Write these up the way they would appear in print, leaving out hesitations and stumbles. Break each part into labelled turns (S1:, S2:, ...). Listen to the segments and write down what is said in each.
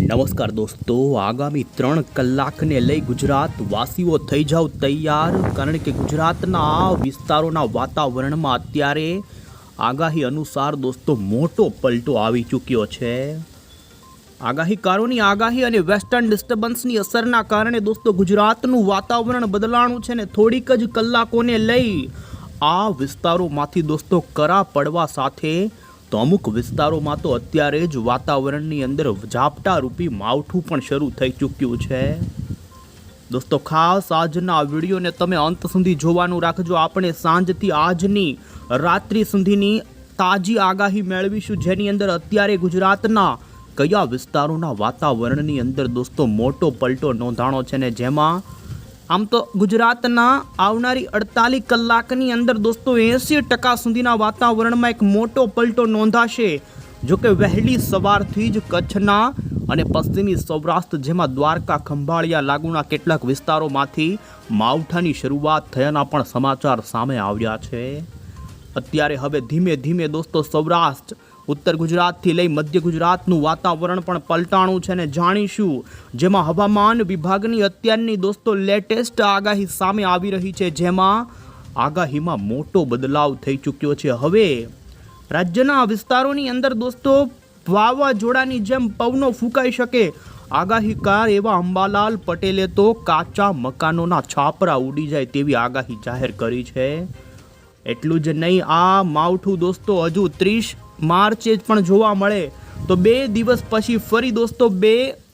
S1: નમસ્કાર દોસ્તો, આગામી 3 કલાકને લઈ ગુજરાત વાસીઓ થઈ જાવ તૈયાર, કારણ કે ગુજરાતના વિસ્તારોના વાતાવરણમાં અત્યારે આગાહી અનુસાર દોસ્તો મોટો પલટો આવી ચૂક્યો છે। આગાહીકારોની આગાહી અને વેસ્ટર્ન ડિસ્ટર્બન્સની અસરના કારણે દોસ્તો ગુજરાતનું વાતાવરણ બદલાણું છે ને થોડીક જ કલાકોને લઈ આ વિસ્તારોમાંથી દોસ્તો કરા પડવા સાથે તો અમુક વિસ્તારોમાં તો અત્યારે જ વાતાવરણની અંદર ઝાપટા રૂપી માવઠું પણ શરૂ થઈ ચૂક્યું છે। દોસ્તો ખાસ આજના વિડીયોને તમે અંત સુધી જોવાનું રાખજો। આપણે સાંજથી આજની રાત્રિ સુધીની તાજી આગાહી મેળવીશું, જેની અંદર અત્યારે ગુજરાતના કયા વિસ્તારોના વાતાવરણની અંદર દોસ્તો મોટો પલટો નોંધાણો છે ને જેમાં આમ તો ગુજરાતના આવનારી 48 કલાકની અંદર દોસ્તો 80% સુધીના વાતાવરણમાં એક મોટો પલટો નોંધાશે। જો કે વહેલી સવારથી જ કચ્છના અને પશ્ચિમી સૌરાષ્ટ્ર જેમાં દ્વારકા, ખંભાળિયા લાગુના કેટલાક વિસ્તારોમાંથી માવઠાની શરૂઆત થયાના પણ સમાચાર સામે આવ્યા છે। અત્યારે હવે ધીમે ધીમે દોસ્તો સૌરાષ્ટ્ર, ઉત્તર ગુજરાતથી લઈ મધ્ય ગુજરાતનું વાતાવરણ પણ પલટાણું છે ને જાણીશું, જેમાં હવામાન વિભાગની અત્યારની દોસ્તો લેટેસ્ટ આગાહી સામે આવી રહી છે, જેમાં આગાહીમાં મોટો બદલાવ થઈ ચૂક્યો છે। હવે રાજ્યના વિસ્તારોની અંદર દોસ્તો વાવાઝોડાની જેમ પવનો ફૂંકાઈ શકે, આગાહીકાર એવા અંબાલાલ પટેલે તો કાચા મકાનોના છાપરા ઉડી જાય તેવી આગાહી જાહેર કરી છે। એટલું જ નહીં, આ માવઠું દોસ્તો હજુ 30 માર્ચે પણ જોવા મળે તો 2 દિવસ પછી ફરી દોસ્તો 2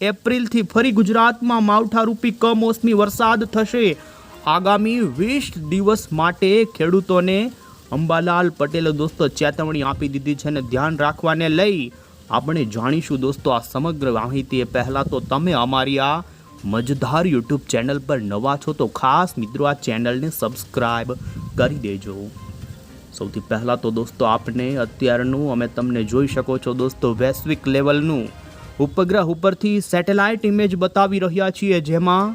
S1: એપ્રિલથી ફરી ગુજરાતમાં માવઠારૂપી કમોસમી વરસાદ થશે। આગામી 20 દિવસ માટે ખેડૂતોને અંબાલાલ પટેલે દોસ્તો ચેતવણી આપી દીધી છે અને ધ્યાન રાખવાને લઈ આપણે જાણીશું દોસ્તો આ સમગ્ર માહિતી। એ પહેલાં તો તમે અમારી આ મજેદાર યુટ્યુબ ચેનલ પર નવા છો તો ખાસ મિત્રો આ ચેનલને સબસ્ક્રાઈબ કરી દેજો। સૌથી પહેલાં તો દોસ્તો આપને અત્યારનું અમે તમને જોઈ શકો છો દોસ્તો વૈશ્વિક લેવલનું ઉપગ્રહ ઉપરથી સેટેલાઇટ ઇમેજ બતાવી રહ્યા છીએ, જેમાં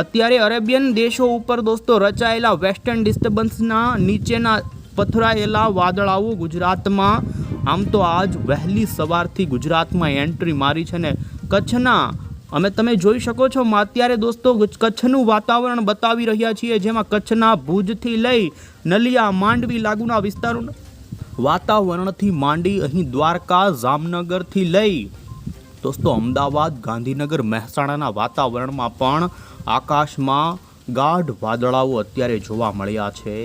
S1: અત્યારે અરેબિયન દેશો ઉપર દોસ્તો રચાયેલા વેસ્ટર્ન ડિસ્ટર્બન્સના નીચેના પથરાયેલા વાદળાઓ ગુજરાતમાં આમ તો આજ વહેલી સવારથી ગુજરાતમાં એન્ટ્રી મારી છે ને કચ્છના અમે તમે જોઈ શકો છો અત્યારે દોસ્તો કચ્છનું વાતાવરણ બતાવી રહ્યા છીએ, જેમાં કચ્છના ભુજથી લઈ નલિયા, માંડવી લાગુના વિસ્તારોના વાતાવરણથી માંડી અહીં દ્વારકા, જામનગરથી લઈ દોસ્તો અમદાવાદ, ગાંધીનગર, મહેસાણાના વાતાવરણમાં પણ આકાશમાં ગાઢ વાદળાઓ અત્યારે જોવા મળ્યા છે।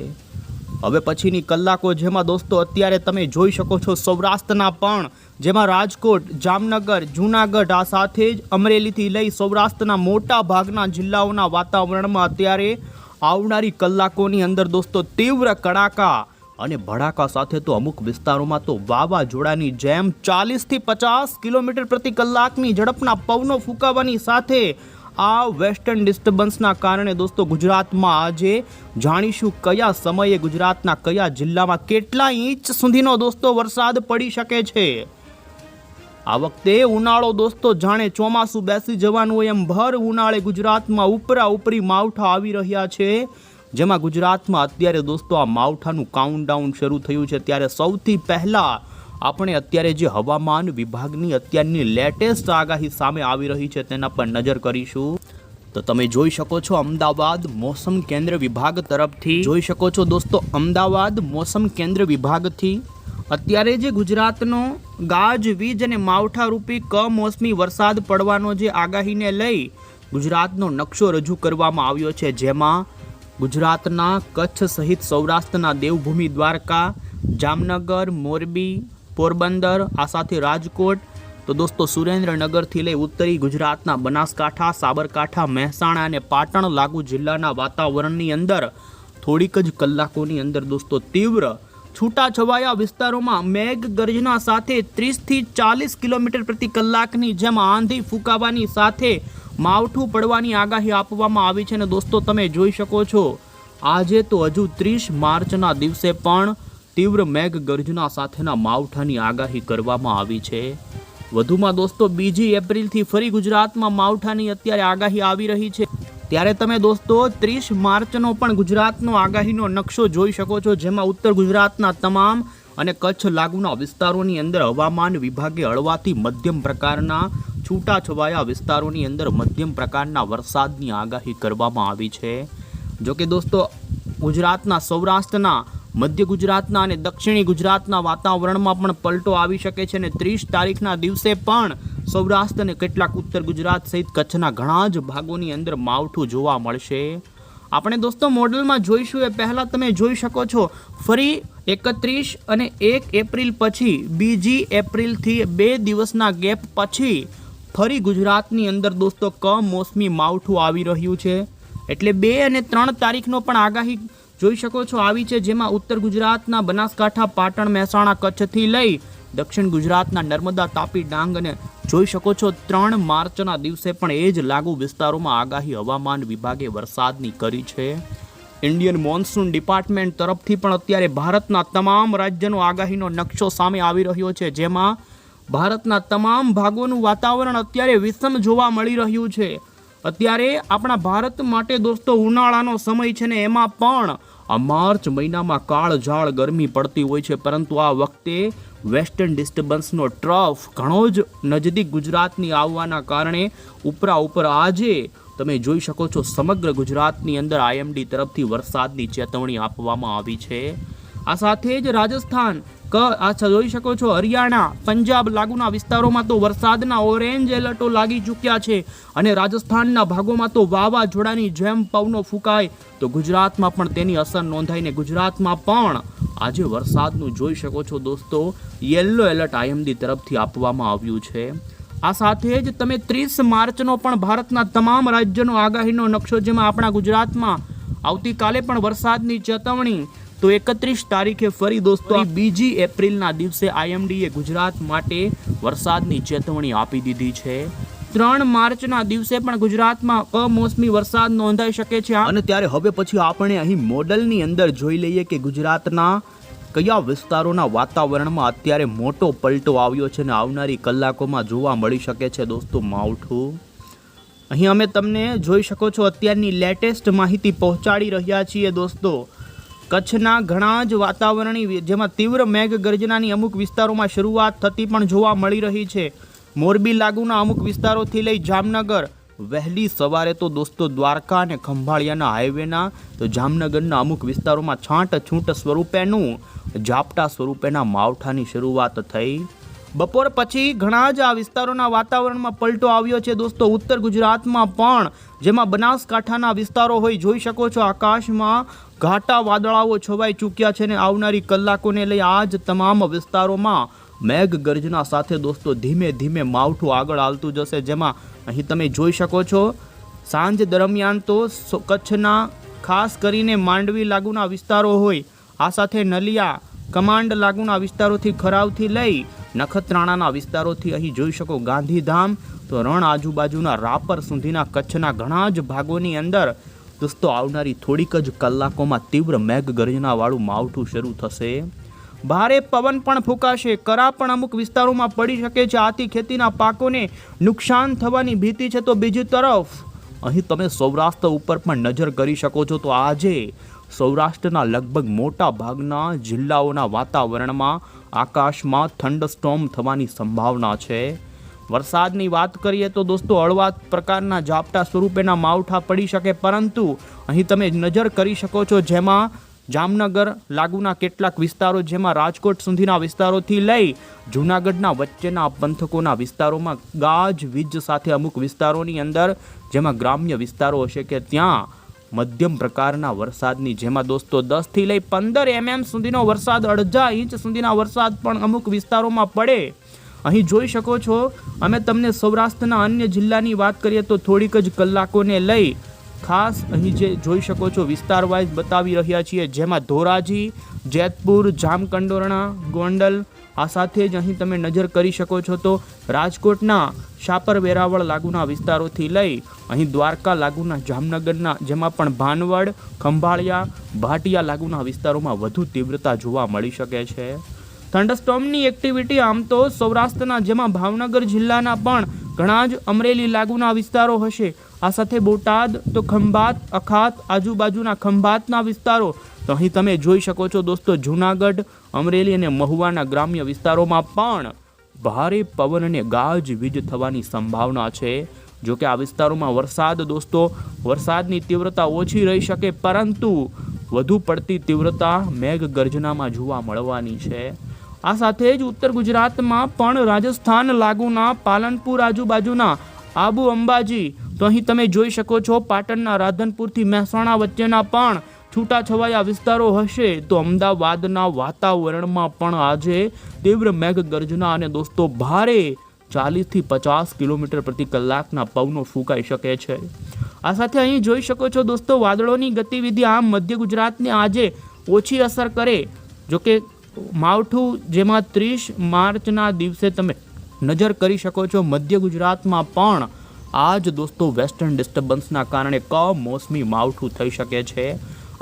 S1: હવે પછીની કલાકો જેમાં દોસ્તો અત્યારે તમે જોઈ શકો છો સૌરાષ્ટ્રના પણ, જેમાં રાજકોટ, જામનગર, જૂનાગઢ આ સાથે જ અમરેલીથી લઈ સૌરાષ્ટ્રના મોટા ભાગના જિલ્લાઓના વાતાવરણમાં અત્યારે આવનારી કલાકોની અંદર દોસ્તો તીવ્ર કડાકા અને ભડાકા સાથે તો અમુક વિસ્તારોમાં તો વાવાઝોડાની જેમ 40થી 50 કિલોમીટર પ્રતિ કલાકની ઝડપના પવનો ફૂંકાવાની સાથે આ વેસ્ટર્ન ડિસ્ટર્બન્સના કારણે દોસ્તો ગુજરાતમાં આજે જાણીશું કયા સમયે ગુજરાતના કયા જિલ્લામાં કેટલા ઇંચ સુધીનો દોસ્તો વરસાદ પડી શકે છે। આ વખતે ઉનાળો દોસ્તો જાણે ચોમાસું બેસી જવાનું હોય એમ ભર ઉનાળે ગુજરાતમાં ઉપરા ઉપરી માવઠા આવી રહ્યા છે, જેમાં ગુજરાતમાં અત્યારે દોસ્તો આ માવઠાનું કાઉન્ટડાઉન શરૂ થયું છે। ત્યારે સૌથી પહેલાં આપણે અત્યારે જે હવામાન વિભાગની અત્યારની લેટેસ્ટ આગાહી સામે આવી રહી છે તેના પર નજર કરીશું। તો તમે જોઈ શકો છો અમદાવાદ મોસમ કેન્દ્ર વિભાગ તરફથી જોઈ શકો છો દોસ્તો અમદાવાદ મોસમ કેન્દ્ર વિભાગથી અત્યારે જે ગુજરાતનો ગાજવીજ અને માવઠારૂપી કમોસમી વરસાદ પડવાનો જે આગાહીને લઈ ગુજરાતનો નકશો રજૂ કરવામાં આવ્યો છે, જેમાં ગુજરાતના કચ્છ સહિત સૌરાષ્ટ્રના દેવભૂમિ દ્વારકા, જામનગર, મોરબી, પોરબંદર આ સાથે રાજકોટ તો દોસ્તો સુરેન્દ્રનગરથી લઈ ઉત્તરી ગુજરાતના બનાસકાંઠા, સાબરકાંઠા, મહેસાણા અને પાટણ લાગુ જિલ્લાના વાતાવરણની અંદર થોડીક જ કલાકોની અંદર દોસ્તો તીવ્ર છૂટાછવાયા વિસ્તારોમાં મેઘ ગર્જના સાથે 30થી 40 કિલોમીટર પ્રતિ કલાકની જેમ આંધી ફૂંકાવાની સાથે માવઠું પડવાની આગાહી આપવામાં આવી છે અને દોસ્તો તમે જોઈ શકો છો આજે તો હજુ 30 માર્ચના દિવસે પણ તીવ્ર મેઘ ગર્જના સાથેના માવઠાની આગાહી કરવામાં આવી છે। વધુમાં દોસ્તો 2 એપ્રિલથી ફરી ગુજરાતમાં માવઠાની અત્યારે આગાહી આવી રહી છે। ત્યારે તમે દોસ્તો 30 માર્ચનો પણ ગુજરાતનો આગાહીનો નકશો જોઈ શકો છો, જેમાં ઉત્તર ગુજરાતના તમામ અને કચ્છ લાગુના વિસ્તારોની અંદર હવામાન વિભાગે હળવાથી મધ્યમ પ્રકારના છૂટાછવાયા વિસ્તારોની અંદર મધ્યમ પ્રકારના વરસાદની આગાહી કરવામાં આવી છે. જોકે દોસ્તો ગુજરાતના સૌરાષ્ટ્રના, મધ્ય ગુજરાતના અને દક્ષિણી ગુજરાતના વાતાવરણમાં પણ પલટો આવી શકે છે અને 30 તારીખના દિવસે પણ સૌરાષ્ટ્ર અને કેટલાક ઉત્તર ગુજરાત સહિત કચ્છના ઘણા જ ભાગોની અંદર માવઠું જોવા મળશે. આપણે દોસ્તો મોડલમાં જોઈશું એ પહેલાં તમે જોઈ શકો છો ફરી 31 અને 1 એપ્રિલ પછી બીજી એપ્રિલથી 2 દિવસના ગેપ પછી ફરી ગુજરાતની અંદર દોસ્તો કમોસમી માવઠું આવી રહ્યું છે. એટલે 2 અને 3 તારીખનો પણ આગાહી જોઈ શકો છો આવી છે, જેમાં ઉત્તર ગુજરાતના બનાસકાંઠા, પાટણ, મહેસાણા, કચ્છથી લઈ દક્ષિણ ગુજરાતના નર્મદા, તાપી, ડાંગ અને જોઈ શકો છો 3 માર્ચના દિવસે પણ એ જ લાગુ વિસ્તારોમાં આગાહી હવામાન વિભાગે વરસાદની કરી છે. ઇન્ડિયન મોન્સૂન ડિપાર્ટમેન્ટ તરફથી પણ અત્યારે ભારતના તમામ રાજ્યનો આગાહીનો નકશો સામે આવી રહ્યો છે, જેમાં ભારતના તમામ ભાગોનું વાતાવરણ અત્યારે વિષમ જોવા મળી રહ્યું છે. અત્યારે આપણા ભારત માટે દોસ્તો ઉનાળાનો સમય છે ને એમાં પણ આ માર્ચ મહિનામાં કાળઝાળ ગરમી પડતી હોય છે, પરંતુ આ વખતે વેસ્ટર્ન ડિસ્ટર્બન્સનો ટ્રફ ઘણો જ નજદીક ગુજરાતની આવવાના કારણે ઉપર આજે તમે જોઈ શકો છો સમગ્ર ગુજરાતની અંદર IMD તરફથી વરસાદની ચેતવણી આપવામાં આવી છે. આ સાથે જ રાજસ્થાન, જોઈ શકો છો હરિયાણા, પંજાબ લાગુના વિસ્તારોમાં તો વરસાદના ઓરેન્જ એલર્ટો લાગી ચૂક્યા છે અને રાજસ્થાનના ભાગોમાં તો વાવાઝોડાની જેમ પવનો ફૂંકાય તો ગુજરાતમાં પણ તેની અસર નોંધાઈને ગુજરાતમાં પણ આજે વરસાદનું જોઈ શકો છો દોસ્તો યલો એલર્ટ IMD તરફથી આપવામાં આવ્યું છે. આ સાથે જ તમે 30 માર્ચનો પણ ભારતના તમામ રાજ્યોનો આગાહીનો નકશો, જેમાં આપણા ગુજરાતમાં આવતીકાલે પણ વરસાદની ચેતવણી, તો 31 તારીખે ફરી દોસ્તો બીજી એપ્રિલના દિવસે IMDએ ગુજરાત માટે વરસાદની ચેતવણી આપી દીધી છે. 3 માર્ચના દિવસે પણ ગુજરાતમાં કમોસમી વરસાદ નોંધાઈ શકે છે. અને ત્યારે હવે પછી આપણે અહીં મોડલની અંદર જોઈ લઈએ કે ગુજરાતના કયા વિસ્તારોના વાતાવરણમાં અત્યારે મોટો પલટો આવ્યો છે અને આવનારી કલાકોમાં જોવા મળી શકે છે દોસ્તો માવઠું. અહીં અમે તમને જોઈ શકો છો અત્યારની લેટેસ્ટ માહિતી પહોંચાડી રહ્યા છીએ દોસ્તો. કચ્છના ઘણા જ વાતાવરણી, જેમાં તીવ્ર મેઘગર્જનાની અમુક વિસ્તારોમાં શરૂઆત થતી પણ જોવા મળી રહી છે. મોરબી લાગુના અમુક વિસ્તારોથી લઈ જામનગર, વહેલી સવારે તો દોસ્તો દ્વારકા અને ખંભાળિયાના હાઈવેના તો જામનગરના અમુક વિસ્તારોમાં છાંટછૂંટ સ્વરૂપેનું ઝાપટા સ્વરૂપેના માવઠાની શરૂઆત થઈ. બપોર પછી ઘણા જ આ વિસ્તારોના વાતાવરણમાં પલટો આવ્યો છે દોસ્તો. ઉત્તર ગુજરાતમાં પણ, જેમાં બનાસકાંઠાના વિસ્તારો હોય, જોઈ શકો છો આકાશમાં ઘાટા વાદળાઓ છવાઈ ચૂક્યા છે અને આવનારી કલાકોને લઈ આ જ તમામ વિસ્તારોમાં મેઘગર્જના સાથે દોસ્તો ધીમે ધીમે માવઠું આગળ આવતું જશે. જેમાં અહીં તમે જોઈ શકો છો સાંજ દરમિયાન તો કચ્છના ખાસ કરીને માંડવી લાગુના વિસ્તારો હોય, આ સાથે નલિયા, કમાન્ડ લાગુના વિસ્તારોથી ખરાવથી લઈ નખત્રાણાના વિસ્તારોથી અહીં જોઈ શકો ગાંધીધામ તો રણ આજુબાજુના રાપર સુધીના કચ્છના ઘણા જ ભાગોની અંદર દોસ્તો આવનારી થોડીક જ કલાકોમાં તીવ્ર મેઘગર્જનાવાળું માવઠું શરૂ થશે. ભારે પવન પણ ફૂંકાશે, કરા પણ અમુક વિસ્તારોમાં પડી શકે છે. આથી ખેતીના પાકોને નુકસાન થવાની ભીતિ છે. તો બીજી તરફ અહીં તમે સૌરાષ્ટ્ર ઉપર પણ નજર કરી શકો છો. તો આજે સૌરાષ્ટ્રના લગભગ મોટા ભાગના જિલ્લાઓના વાતાવરણમાં આકાશમાં થંડરસ્ટોર્મ થવાની સંભાવના છે. વરસાદની વાત કરીએ તો દોસ્તો હળવા પ્રકારના ઝાપટા સ્વરૂપેના માવઠા પડી શકે, પરંતુ અહીં તમે નજર કરી શકો છો જેમાં જામનગર લાગુના કેટલાક વિસ્તારો, જેમાં રાજકોટ સુધીના વિસ્તારોથી લઈ જૂનાગઢના વચ્ચેના પંથકોના વિસ્તારોમાં ગાજવીજ સાથે અમુક વિસ્તારોની અંદર, જેમાં ગ્રામ્ય વિસ્તારો હશે કે ત્યાં મધ્યમ પ્રકારના વરસાદની, જેમાં દોસ્તો 10 થી લઈ 15 mm સુધીનો વરસાદ, 1.5 ઇંચ સુધીના વરસાદ પણ અમુક વિસ્તારોમાં પડે. અહીં જોઈ શકો છો અમે તમને સૌરાષ્ટ્રના અન્ય જિલ્લાની વાત કરીએ તો થોડીક જ કલાકોને લઈ ખાસ અહીં જે જોઈ શકો છો વિસ્તાર વાઇઝ બતાવી રહ્યા છીએ, જેમાં ધોરાજી, જેતપુર, જામકંડોરણા, ગોંડલ, આ સાથે જ અહીં તમે નજર કરી શકો છો તો રાજકોટના શાપર વેરાવળ લાગુના વિસ્તારોથી લઈ અહીં દ્વારકા લાગુના જામનગરના, જેમાં પણ ભાનવડ, ખંભાળિયા, ભાટિયા લાગુના વિસ્તારોમાં વધુ તીવ્રતા જોવા મળી શકે છે. થંડરસ્ટોર્મની એક્ટિવિટી આમ તો સૌરાષ્ટ્રના, જેમાં ભાવનગર જિલ્લાના પણ ઘણા જ અમરેલી લાગુના વિસ્તારો હશે, આ સાથે બોટાદ તો ખંભાત, અખાત, આજુબાજુના ખંભાતના વિસ્તારો, તો અહીં તમે જોઈ શકો છો દોસ્તો જૂનાગઢ, અમરેલી અને મહુવાના ગ્રામ્ય વિસ્તારોમાં પણ ભારે પવન અને ગાજવીજ થવાની સંભાવના છે. જો કે આ વિસ્તારોમાં વરસાદની તીવ્રતા ઓછી રહી શકે, પરંતુ વધુ પડતી તીવ્રતા મેઘગર્જનામાં જોવા મળવાની છે. આ સાથે જ ઉત્તર ગુજરાતમાં પણ રાજસ્થાન લાગુના પાલનપુર આજુબાજુના આબુ અંબાજી, તો અહીં તમે જોઈ શકો છો પાટણના રાધનપુરથી મહેસાણા વચ્ચેના પણ છૂટાછવાયા વિસ્તારો હશે. તો અમદાવાદના વાતાવરણમાં પણ આજે તીવ્ર મેઘગર્જના અને દોસ્તો ભારે 40થી 50 કિલોમીટર પ્રતિ કલાકના પવનો ફૂંકાઈ શકે છે. આ સાથે અહીં જોઈ શકો છો દોસ્તો વાદળોની ગતિવિધિ આમ મધ્ય ગુજરાતને આજે ઓછી અસર કરે. જોકે માવઠું જેમાં 30 માર્ચના દિવસે તમે નજર કરી શકો છો મધ્ય ગુજરાતમાં પણ આજ દોસ્તો વેસ્ટર્ન ડિસ્ટર્બન્સના કારણે કમોસમી માવઠું થઈ શકે છે.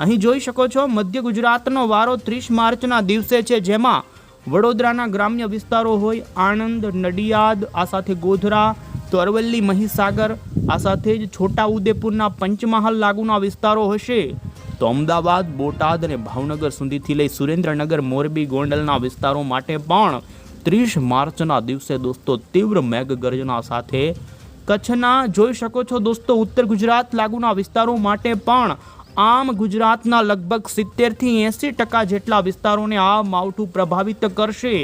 S1: અહીં જોઈ શકો છો મધ્ય ગુજરાતનો વારો 30 માર્ચના દિવસે છે, જેમાં વડોદરાના ગ્રામ્ય વિસ્તારો હોય, આણંદ, નડિયાદ, આ સાથે ગોધરા, તો અરવલ્લી, મહીસાગર, આ સાથે જ છોટા ઉદેપુરના પંચમહાલ લાગુના વિસ્તારો હશે. તો અમદાવાદ, બોટાદ અને ભાવનગર સુધીથી લઈ સુરેન્દ્રનગર, મોરબી, ગોંડલના વિસ્તારો માટે પણ 30 માર્ચના દિવસે દોસ્તો તીવ્ર મેઘગર્જના સાથે કચ્છના જોઈ શકો છો દોસ્તો ઉત્તર ગુજરાત લાગુના વિસ્તારો માટે પણ આમ ગુજરાતના લગભગ 70થી 80% જેટલા વિસ્તારોને આ માવઠું પ્રભાવિત કરશે,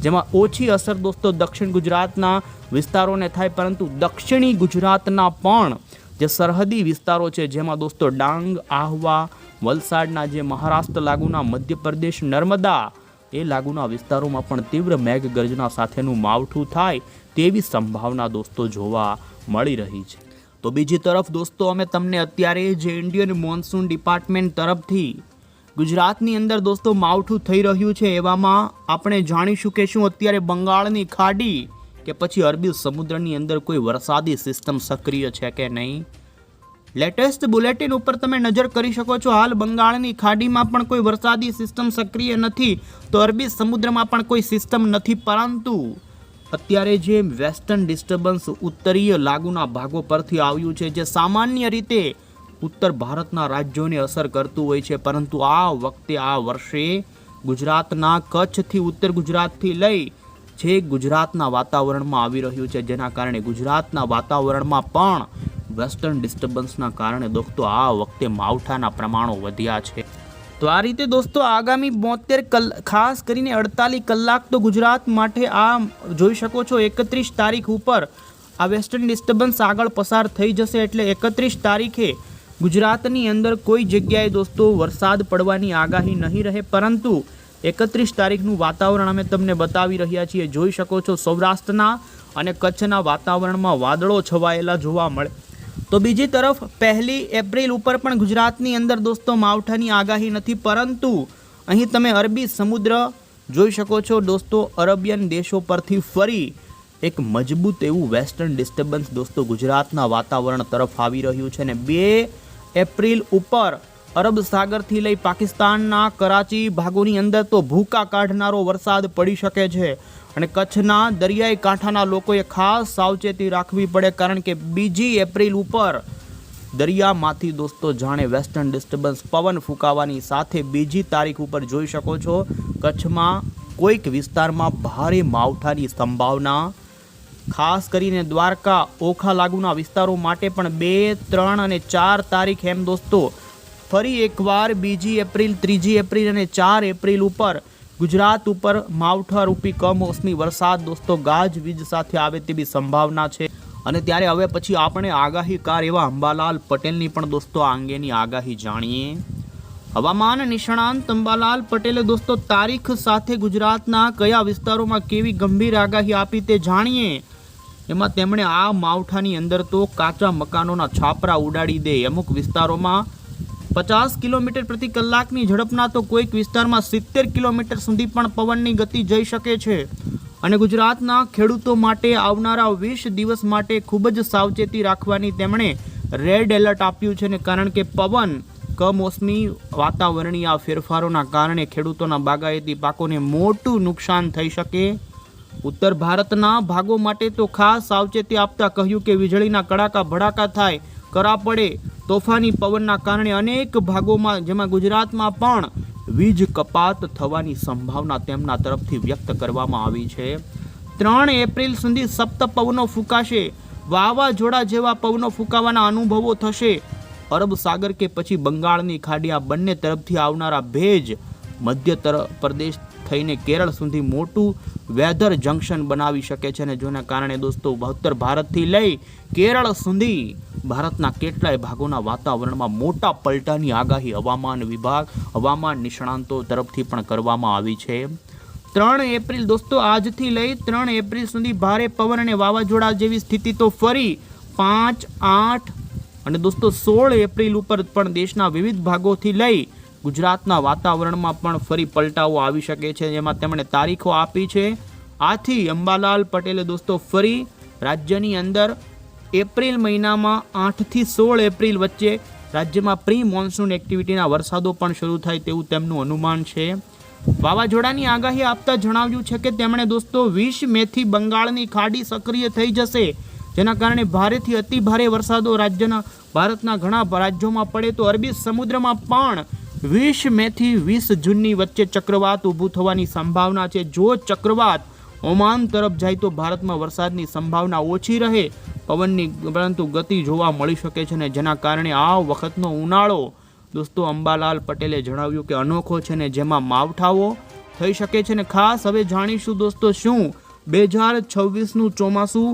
S1: જેમાં ઓછી અસર દોસ્તો દક્ષિણ ગુજરાતના વિસ્તારોને થાય, પરંતુ દક્ષિણી ગુજરાતના પણ જે સરહદી વિસ્તારો છે, જેમાં દોસ્તો ડાંગ, આહવા, વલસાડના જે મહારાષ્ટ્ર લાગુના મધ્યપ્રદેશ, નર્મદા એ લાગુના વિસ્તારોમાં પણ તીવ્ર મેઘગર્જના સાથેનું માવઠું થાય તેવી સંભાવના દોસ્તો જોવા મળી રહી છે. તો બીજી તરફ દોસ્તો અમે તમને અત્યારે જે ઇન્ડિયન મોન્સૂન ડિપાર્ટમેન્ટ તરફથી ગુજરાતની અંદર દોસ્તો માવઠું થઈ રહ્યું છે, એવામાં આપણે જાણીશું કે શું અત્યારે બંગાળની ખાડી કે પછી અરબી સમુદ્રની અંદર કોઈ વરસાદી સિસ્ટમ સક્રિય છે કે નહીં. લેટેસ્ટ બુલેટિન ઉપર તમે નજર કરી શકો છો. હાલ બંગાળની ખાડીમાં પણ કોઈ વરસાદી સિસ્ટમ સક્રિય નથી, તો અરબી સમુદ્રમાં પણ કોઈ સિસ્ટમ નથી, પરંતુ અત્યારે જે વેસ્ટર્ન ડિસ્ટર્બન્સ ઉત્તરીય લાગુના ભાગો પરથી આવ્યું છે, જે સામાન્ય રીતે ઉત્તર ભારતના રાજ્યોને અસર કરતું હોય છે, પરંતુ આ વખતે આ વર્ષે ગુજરાતના કચ્છથી ઉત્તર ગુજરાતથી લઈ જે ગુજરાતના વાતાવરણમાં આવી રહ્યું છે, જેના કારણે ગુજરાતના વાતાવરણમાં પણ વેસ્ટર્ન ડિસ્ટર્બન્સના કારણે દોસ્તો આ વખતે માવઠાના પ્રમાણો વધ્યા છે. તો આ રીતે દોસ્તો આગામી 72 ખાસ કરીને 48 કલાક તો ગુજરાત માટે આ જોઈ શકો છો 31 તારીખ ઉપર આ વેસ્ટર્ન ડિસ્ટર્બન્સ આગળ પસાર થઈ જશે, એટલે 31 તારીખે ગુજરાતની અંદર કોઈ જગ્યાએ દોસ્તો વરસાદ પડવાની આગાહી નહીં રહે, પરંતુ 31 તારીખનું વાતાવરણ અમે તમને બતાવી રહ્યા છીએ. જોઈ શકો છો સૌરાષ્ટ્રના અને કચ્છના વાતાવરણમાં વાદળો છવાયેલા જોવા મળે. તો બીજી તરફ 1 એપ્રિલ ઉપર પણ ગુજરાતની અંદર દોસ્તો માવઠાની આગાહી નથી, પરંતુ અહીં તમે અરબી સમુદ્ર જોઈ શકો છો દોસ્તો. અરેબિયન દેશો પરથી ફરી એક મજબૂત એવું વેસ્ટર્ન ડિસ્ટર્બન્સ દોસ્તો ગુજરાતના વાતાવરણ તરફ આવી રહ્યું છે, અને 2 એપ્રિલ ઉપર અરબ સાગરથી લઈ પાકિસ્તાનના કરાચી ભાગોની અંદર તો ભૂકા કાઢનારો વરસાદ પડી શકે છે, અને કચ્છના દરિયાઈ કાંઠાના લોકોએ ખાસ સાવચેતી રાખવી પડે, કારણ કે 2 એપ્રિલ ઉપર દરિયામાંથી દોસ્તો જાણે વેસ્ટર્ન ડિસ્ટર્બન્સ પવન ફૂંકાવાની સાથે 2 તારીખ ઉપર જોઈ શકો છો કચ્છમાં કોઈક વિસ્તારમાં ભારે માવઠાની સંભાવના. ખાસ કરીને દ્વારકા, ઓખા લાગુના વિસ્તારો માટે પણ 2, 3 અને 4 તારીખ એમ દોસ્તો ફરી એકવાર 2 એપ્રિલ, 3 એપ્રિલ અને 4 એપ્રિલ ઉપર ગુજરાત ઉપર માવઠારૂપી કમોસમી વરસાદ દોસ્તો ગાજવીજ સાથે આવે તેવી સંભાવના છે. અને ત્યારે હવે પછી આપણે આગાહીકાર એવા અંબાલાલ પટેલની પણ દોસ્તો આ અંગેની આગાહી જાણીએ. હવામાન નિષ્ણાંત અંબાલાલ પટેલે દોસ્તો તારીખ સાથે ગુજરાતના કયા વિસ્તારોમાં કેવી ગંભીર આગાહી આપી તે જાણીએ. એમાં તેમણે આ માવઠાની અંદર તો કાચા મકાનોના છાપરા ઉડાડી દે, અમુક વિસ્તારોમાં 50 કિલોમીટર પ્રતિ કલાકની ઝડપના તો કોઈક વિસ્તારમાં 70 કિલોમીટર સુધી પણ પવનની ગતિ જઈ શકે છે, અને ગુજરાતના ખેડૂતો માટે આવનારા 20 દિવસ માટે ખૂબ જ સાવચેતી રાખવાની તેમણે રેડ એલર્ટ આપ્યું છે, ને કારણ કે પવન કમોસમી વાતાવરણીય ફેરફારોના કારણે ખેડૂતોના બાગાયતી પાકોને મોટું નુકસાન થઈ શકે. ઉત્તર ભારતના ભાગો માટે તો ખાસ સાવચેતી આપતા કહ્યું કે વીજળીના કડાકા ભડાકા થાય, કરા પડે, તોફાની પવનના કારણે અનેક ભાગોમાં જેમાં ગુજરાતમાં પણ વીજ કપાત થવાની સંભાવના તેમના તરફથી વ્યક્ત કરવામાં આવી છે. 3 એપ્રિલ સુધી સપ્ત પવનો ફૂંકાશે, વાવાઝોડા જેવા પવનો ફૂંકાવાના અનુભવો થશે. અરબ સાગર કે પછી બંગાળની ખાડી આ બંને તરફથી આવનારા ભેજ મધ્ય પ્રદેશ થઈને કેરળ સુધી મોટું વેધર જંકશન બનાવી શકે છે, અને જેના કારણે દોસ્તો ઉત્તર ભારતથી લઈ કેરળ સુધી ભારતના કેટલાય ભાગોના વાતાવરણમાં મોટા પલટાની આગાહી હવામાન નિષ્ણાંતો તરફથી પણ કરવામાં આવી છે. 3 એપ્રિલ દોસ્તો આજથી લઈ 3 એપ્રિલ સુધી ભારે પવન અને વાવાઝોડા જેવી સ્થિતિ તો ફરી 5, 8 અને દોસ્તો 16 એપ્રિલ ઉપર પણ દેશના વિવિધ ભાગોથી લઈ ગુજરાતના વાતાવરણમાં પણ ફરી પલટાઓ આવી શકે છે, જેમાં તેમણે તારીખો આપી છે. આથી અંબાલાલ પટેલે દોસ્તો ફરી રાજ્યની અંદર એપ્રિલ મહિનામાં 8 થી 16 એપ્રિલ વચ્ચે રાજ્યમાં પ્રી મોન્સૂન એક્ટિવિટીના વરસાદો પણ શરૂ થાય તેવું તેમનું અનુમાન છે. વાવાઝોડાની આગાહી આપતા જણાવ્યું છે કે તેમણે દોસ્તો 20 મેથી બંગાળની ખાડી સક્રિય થઈ જશે, જેના કારણે ભારેથી અતિ ભારે વરસાદો ભારતના ઘણા રાજ્યોમાં પડે તો અરબી સમુદ્રમાં પણ 20 મેથી 20 જૂનની વચ્ચે ચક્રવાત ઊભું થવાની સંભાવના છે. જો ચક્રવાત ઓમાન તરફ જાય તો ભારતમાં વરસાદની સંભાવના ઓછી રહે, પવનની પરંતુ ગતિ જોવા મળી શકે છે, ને જેના કારણે આ વખતનો ઉનાળો દોસ્તો અંબાલાલ પટેલે જણાવ્યું કે અનોખો છે ને જેમાં માવઠાઓ થઈ શકે છે. ને ખાસ હવે જાણીશું દોસ્તો શું 2026નું ચોમાસું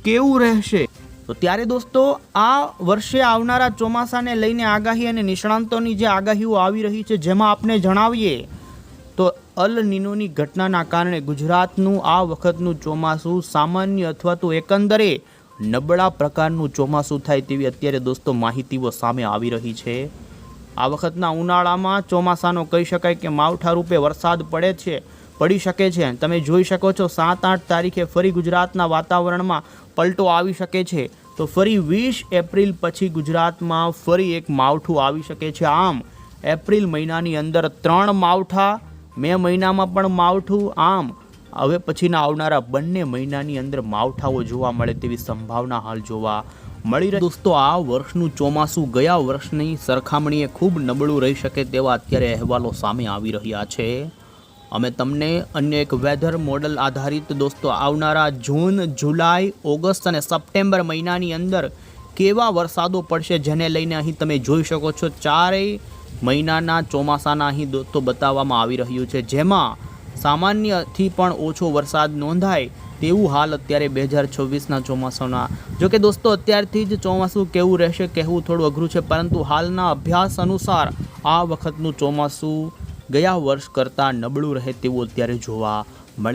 S1: કેવું રહેશે. તો ત્યારે દોસ્તો આ વર્ષે આવનારા ચોમાસાને લઈને આગાહી અને નિષ્ણાંતોની જે આગાહીઓ આવી રહી છે, જેમાં આપણે જણાવીએ તો અલ નીનોની ઘટનાના કારણે ગુજરાતનું આ વખતનું ચોમાસું સામાન્ય અથવા તો એકંદરે નબળા પ્રકારનું ચોમાસું થાય તેવી અત્યારે દોસ્તો માહિતીઓ સામે આવી રહી છે. આ વખતના ઉનાળામાં ચોમાસાનો કહી શકાય કે માવઠા રૂપે વરસાદ પડી શકે છે. તમે જોઈ શકો છો 7-8 તારીખે ફરી ગુજરાતના વાતાવરણમાં પલટો આવી શકે છે. તો ફરી 20 એપ્રિલ પછી ગુજરાતમાં ફરી એક માવઠું આવી શકે છે. આમ એપ્રિલ મહિનાની અંદર 3 માવઠા, મે મહિનામાં પણ માવઠું, આમ હવે પછીના આવનારા બંને મહિનાની અંદર માવઠાઓ જોવા મળે તેવી સંભાવના હાલ જોવા મળી રહી. દોસ્તો આ વર્ષનું ચોમાસું ગયા વર્ષની સરખામણીએ ખૂબ નબળું રહી શકે તેવા અત્યારે અહેવાલો સામે આવી રહ્યા છે. અમે તમને અન્ય એક વેધર મોડલ આધારિત દોસ્તો આવનારા જૂન, જુલાઈ, ઓગસ્ટ અને સપ્ટેમ્બર મહિનાની અંદર કેવા વરસાદો પડશે જેને લઈને અહીં તમે જોઈ શકો છો 4 મહિનાના ચોમાસાના અહીં દોસ્તો બતાવવામાં આવી રહ્યું છે, જેમાં સામાન્યથી પણ ઓછો વરસાદ નોંધાય તેવું હાલ અત્યારે 2026ના ચોમાસાના. જોકે દોસ્તો અત્યારથી જ ચોમાસું કેવું રહેશે કહેવું થોડું અઘરું છે, પરંતુ હાલના અભ્યાસ અનુસાર આ વખતનું ચોમાસું ગયા વર્ષ કરતાં નબળું રહે તેવું અત્યારે જોવા